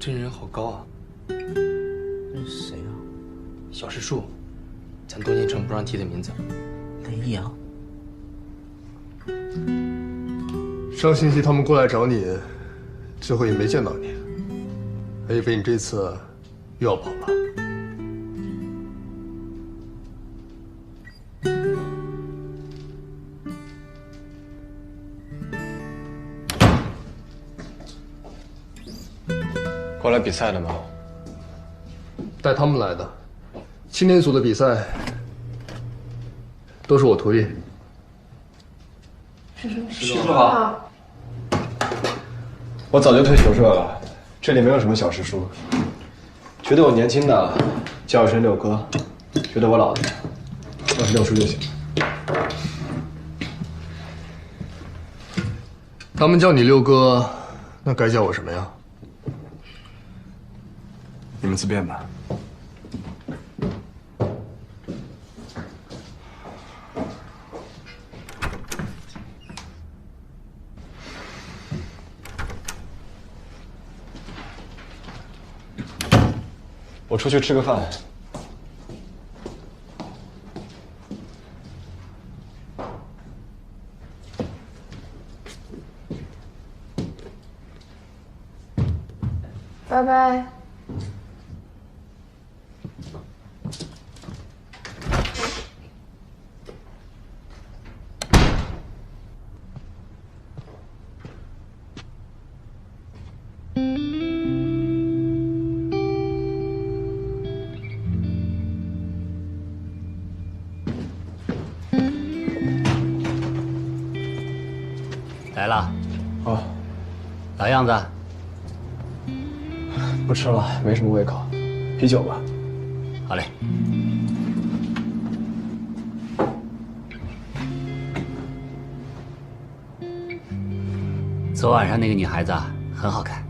这人好高啊！这是谁啊？小石树，咱东京城不让提的名字。雷阳。上星期他们过来找你，最后也没见到你，还以为你这次又要跑了。过来比赛的吗？带他们来的，青年组的比赛都是我徒弟。师傅好。我早就退球社了，这里没有什么小师叔。觉得我年轻的叫一声六哥，觉得我老的叫是六叔就行。他们叫你六哥，那该叫我什么呀？你们自便吧。我出去吃个饭。拜拜。来了。哦，老样子。不吃了，没什么胃口，啤酒吧。好嘞。昨晚上那个女孩子啊，很好看。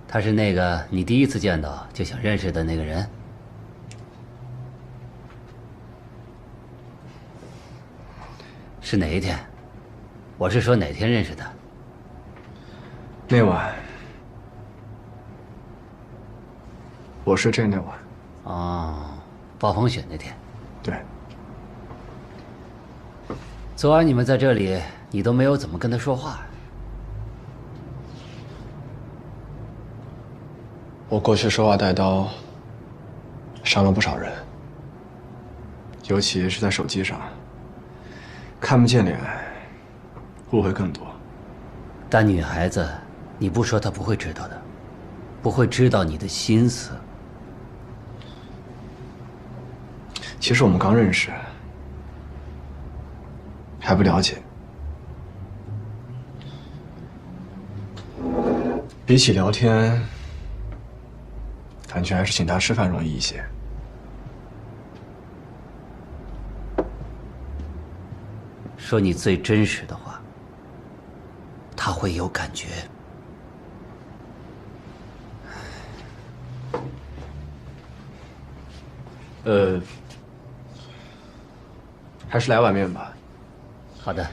她是那个你第一次见到就想认识的那个人？是哪一天？我是说哪天认识的？那晚，我睡这那晚。哦，暴风雪那天。对。昨晚你们在这里，你都没有怎么跟他说话。我过去说话带刀，伤了不少人，尤其是在手机上，看不见脸，误会更多。但女孩子，你不说她不会知道的，不会知道你的心思。其实我们刚认识，还不了解。比起聊天，感觉还是请他吃饭容易一些。说你最真实的话，他会有感觉。还是来碗面吧。好的。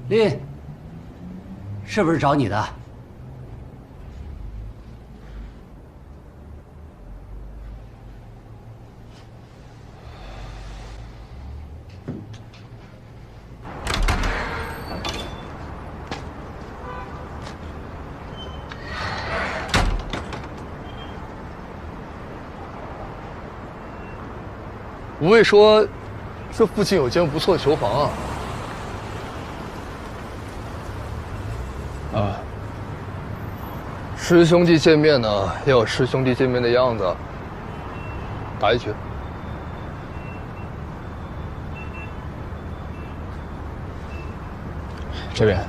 林，是不是找你的？吴畏说，这附近有间不错的球房啊。啊，师兄弟见面呢，要有师兄弟见面的样子。打一局。这边。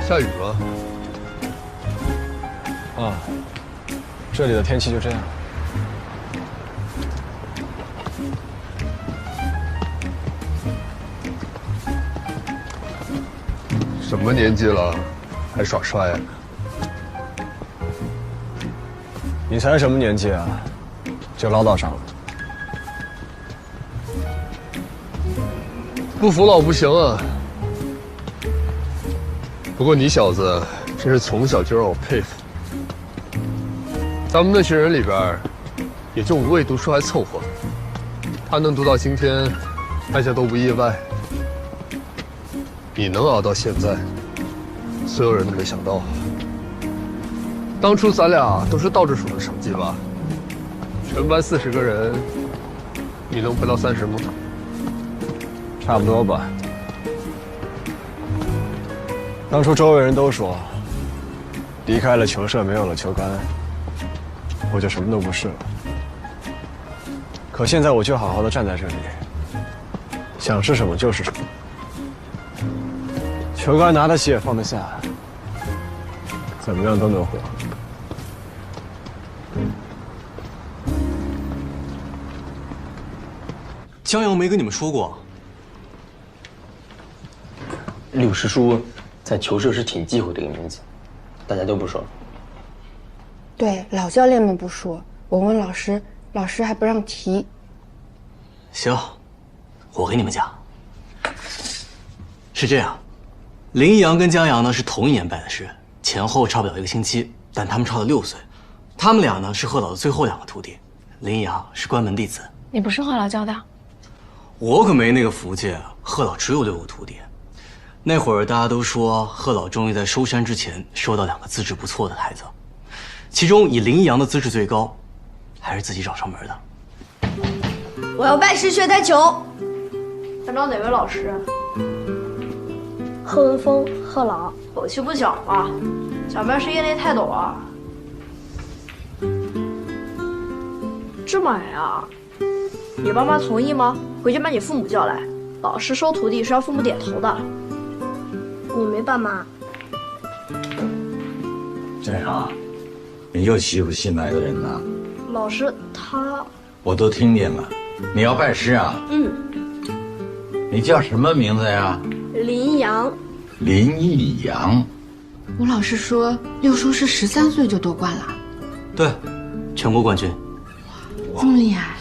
下雨了。啊，这里的天气就这样。什么年纪了，还耍帅啊？你才什么年纪啊，就唠叨上了？不服老不行啊！不过你小子真是从小就让我佩服。咱们那群人里边，也就吴畏读书还凑合，他能读到今天，大家都不意外。你能熬到现在，所有人都没想到。当初咱俩都是倒着数的成绩吧？全班40个人，你能排到30吗？差不多吧。当初周围人都说，离开了球社，没有了球杆，我就什么都不是了。可现在我就好好的站在这里，想是什么就是什么。球杆拿得起也放得下，怎么样都能活。江阳没跟你们说过，柳师叔在球社是挺忌讳这个名字，大家都不说。对，老教练们不说，我问老师，老师还不让提。行，我跟你们讲，是这样，林一阳跟江阳呢是同一年拜的师，前后差不了1个星期，但他们差了6岁。他们俩呢是贺老的最后2个徒弟，林一阳是关门弟子。你不是贺老教的？我可没那个福气，贺老只有6个徒弟。那会儿大家都说贺老终于在收山之前收到2个资质不错的孩子，其中以林一阳的资质最高，还是自己找上门的。我要拜师学台球。想找哪位老师？贺文峰，贺老，口气不小啊！小面是业内泰斗啊。这么矮啊？你爸妈同意吗？回去把你父母叫来。老师收徒弟是要父母点头的。你没爸妈？这样，你又欺负新来的人了？老师他……我都听见了，你要拜师啊？嗯。你叫什么名字呀？林一阳。林一阳。吴老师说，六叔是13岁就夺冠了。对，全国冠军。这么厉害？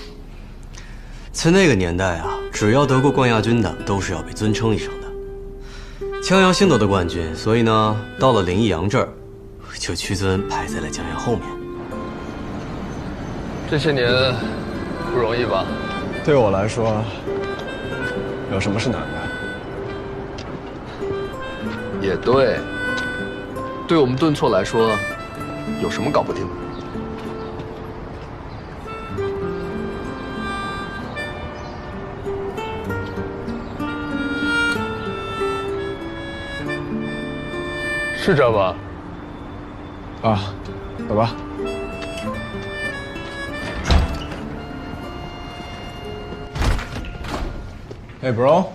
在那个年代啊，只要得过冠亚军的，都是要被尊称一声的。江阳先得的冠军，所以呢，到了林一阳这儿，就屈尊排在了江阳后面。这些年不容易吧？对我来说，有什么是难的？也对，对我们顿挫来说，有什么搞不定的？是这吧？啊，走吧。Hey, bro.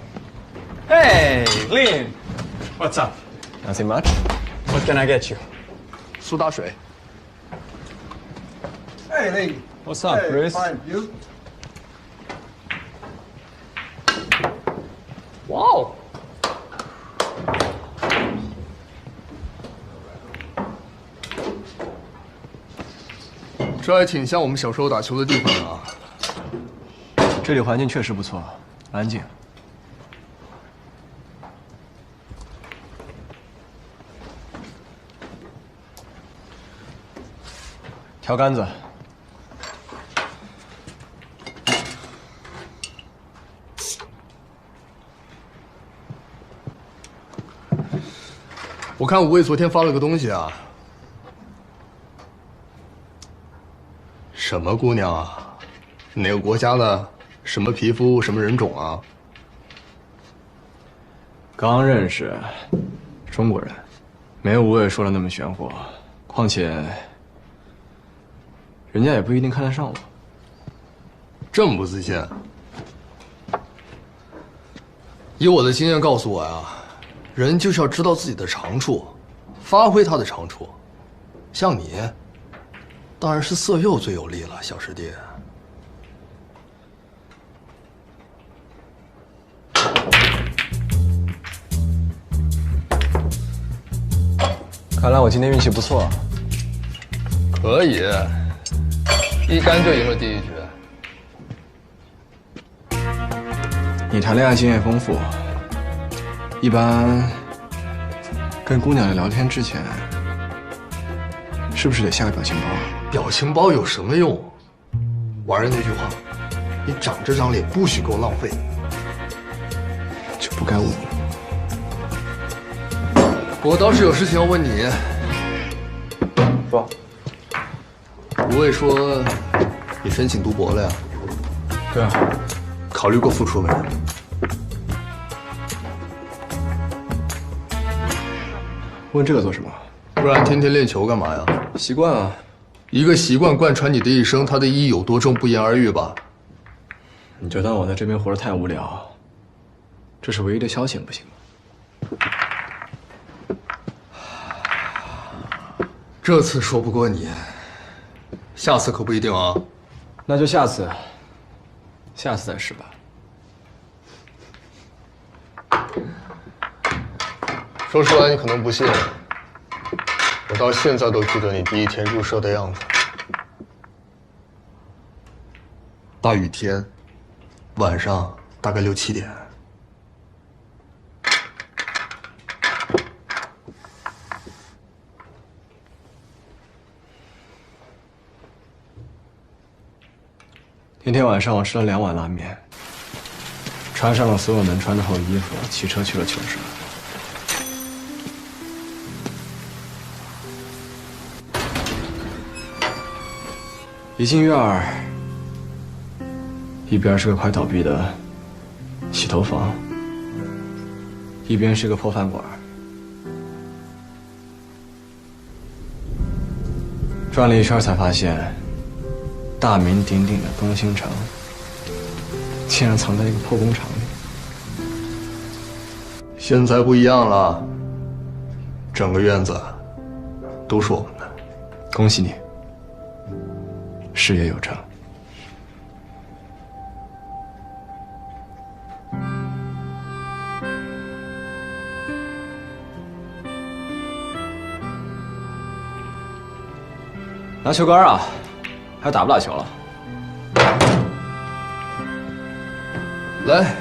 Hey, Lin. What's up? Nothing much. What can I get you? 苏打水。Hey, Lin. What's up, Chris? Fine, you? 哇哦！这还挺像我们小时候打球的地方啊。这里环境确实不错，安静。调杆子。我看五位昨天发了个东西啊。什么姑娘啊？哪个国家的？什么皮肤？什么人种啊？刚认识，中国人，没有吴伟说的那么玄乎。况且，人家也不一定看得上我。这么不自信？以我的经验告诉我呀，人就是要知道自己的长处，发挥他的长处。像你，当然是色诱最有利了，小师弟。看来我今天运气不错。可以，一杆就赢了第一局。你谈恋爱经验丰富，一般跟姑娘聊天之前，是不是得下个表情包？表情包有什么用？玩人那句话，你长这张脸不许给我浪费，就不该问我。我倒是有事情要问你。说。吴畏说你申请读博了呀？对啊。考虑过复出没？问这个做什么？不然天天练球干嘛呀？习惯啊。一个习惯贯穿你的一生，它的意义有多重，不言而喻吧？你就当我在这边活得太无聊，这是唯一的消遣，不行吗？这次说不过你，下次可不一定啊。那就下次再试吧。说出来你可能不信，我到现在都记得你第一天入社的样子。大雨天，晚上大概6、7点。那天晚上我吃了2碗拉面，穿上了所有能穿的厚衣服，骑车去了球社。一进院儿，一边是个快倒闭的洗头房，一边是个破饭馆。转了一圈才发现，大名鼎鼎的东兴城竟然藏在一个破工厂里。现在不一样了，整个院子都是我们的。恭喜你，事业有成。拿球杆啊，还打不打球了？来。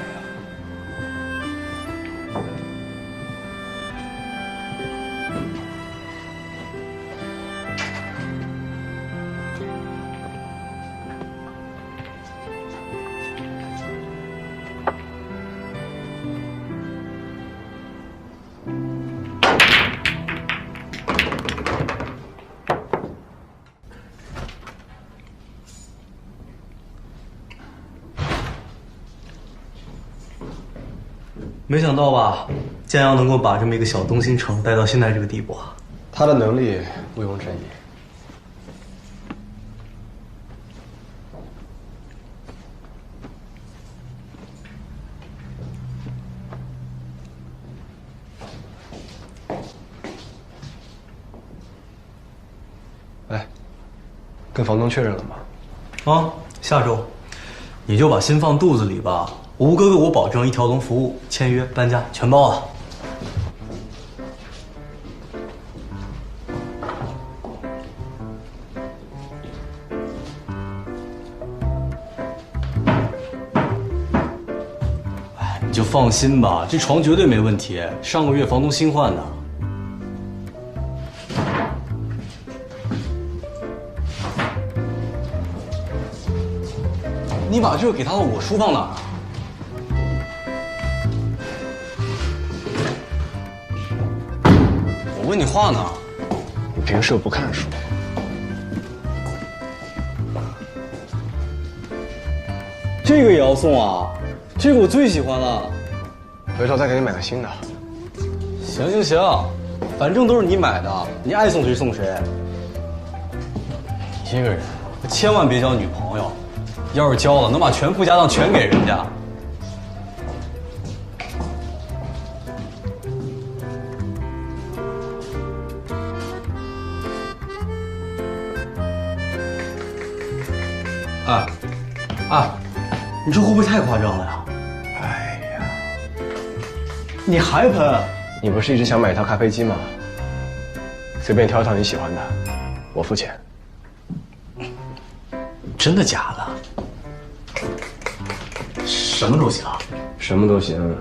没想到吧，江阳能够把这么一个小东兴城带到现在这个地步。他的能力毋庸置疑。哎，跟房东确认了吗？啊，下周，你就把心放肚子里吧。吴哥哥，我保证一条龙服务，签约、搬家全包了。放心吧，这床绝对没问题，上个月房东新换的。你把这个给他的我书放哪儿啊？我问你话呢。你平时又不看书。这个也要送啊？这个我最喜欢了。回头再给你买个新的。行行行，反正都是你买的，你爱送谁送谁。你这个人，千万别交女朋友，要是交了，能把全副家当全给人家。哎，你这会不会太夸张了呀？哎呀，你还喷？你不是一直想买一套咖啡机吗？随便挑一套你喜欢的，我付钱。真的假的？什么都行。什么都行。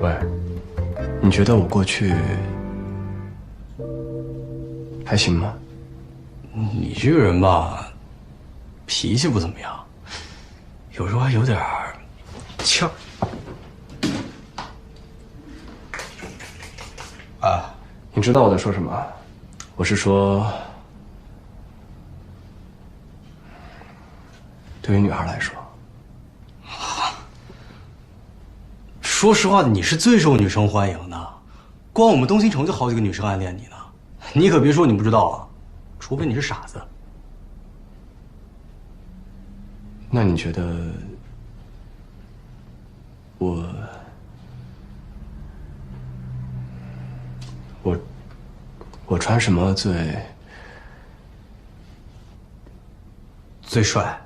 喂，你觉得我过去还行吗？你这个人吧，脾气不怎么样，有时候还有点呛。啊，你知道我在说什么？我是说，对于女孩来说。说实话，你是最受女生欢迎的，光我们东新城就好几个女生暗恋你呢。你可别说你不知道啊，除非你是傻子。那你觉得我穿什么最帅？